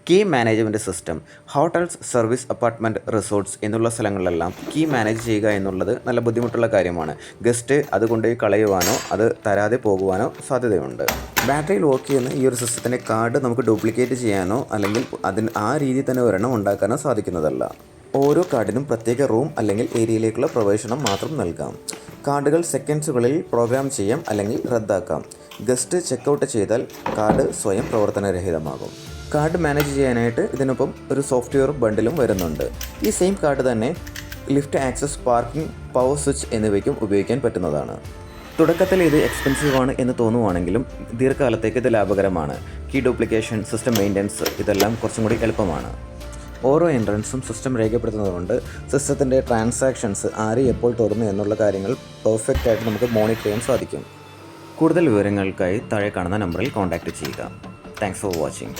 Key management system hotels, service, apartment, resorts എന്നുള്ള സ്ഥലങ്ങളിലെല്ലാം key manage ചെയ്യുക എന്നുള്ളത് നല്ല ബുദ്ധിമുട്ടുള്ള കാര്യമാണ്. ഗസ്റ്റ് അതുകൊണ്ട് കളയുവാനോ അത് തരാതെ പോകുവാനോ സാധ്യതയുണ്ട്. ബാറ്ററി ലോക്ക് ചെയ്യുന്ന ഈ ഒരു സിസ്റ്റത്തിൻ്റെ കാർഡ് നമുക്ക് ഡ്യൂപ്ലിക്കേറ്റ് ചെയ്യാനോ അല്ലെങ്കിൽ ആ രീതിയിൽ തന്നെ ഒരെണ്ണം ഉണ്ടാക്കാനോ സാധിക്കുന്നതല്ല. ഓരോ കാർഡിനും പ്രത്യേക റൂം അല്ലെങ്കിൽ ഏരിയയിലേക്കുള്ള പ്രവേശനം മാത്രം നൽകാം. കാർഡുകൾ സെക്കൻഡ്സുകളിൽ പ്രോഗ്രാം ചെയ്യാം അല്ലെങ്കിൽ റദ്ദാക്കാം. ഗസ്റ്റ് ചെക്കൗട്ട് ചെയ്താൽ കാർഡ് സ്വയം പ്രവർത്തനരഹിതമാകും. കാർഡ് മാനേജ് ചെയ്യാനായിട്ട് ഇതിനൊപ്പം ഒരു സോഫ്റ്റ്വെയർ ബണ്ടിലും വരുന്നുണ്ട്. ഈ സെയിം കാർഡ് തന്നെ lift, access, parking, power switch എന്നിവയ്ക്കും ഉപയോഗിക്കാൻ പറ്റുന്നതാണ്. തുടക്കത്തിൽ ഇത് എക്സ്പെൻസീവാണ് എന്ന് തോന്നുവാണെങ്കിലും ദീർഘകാലത്തേക്ക് ഇത് ലാഭകരമാണ്. കീ ഡ്യൂപ്ലിക്കേഷൻ, സിസ്റ്റം മെയിൻ്റനൻസ് ഇതെല്ലാം കുറച്ചും കൂടി എളുപ്പമാണ്. ഓരോ എൻട്രൻസും സിസ്റ്റം രേഖപ്പെടുത്തുന്നതുകൊണ്ട് സിസ്റ്റത്തിൻ്റെ ട്രാൻസാക്ഷൻസ് ആര് എപ്പോൾ തുറന്നു എന്നുള്ള കാര്യങ്ങൾ പെർഫെക്റ്റ് ആയിട്ട് നമുക്ക് മോണിറ്റർ ചെയ്യാൻ സാധിക്കും. കൂടുതൽ വിവരങ്ങൾക്കായി താഴെ കാണുന്ന നമ്പറിൽ കോൺടാക്റ്റ് ചെയ്യുക. Thanks for watching.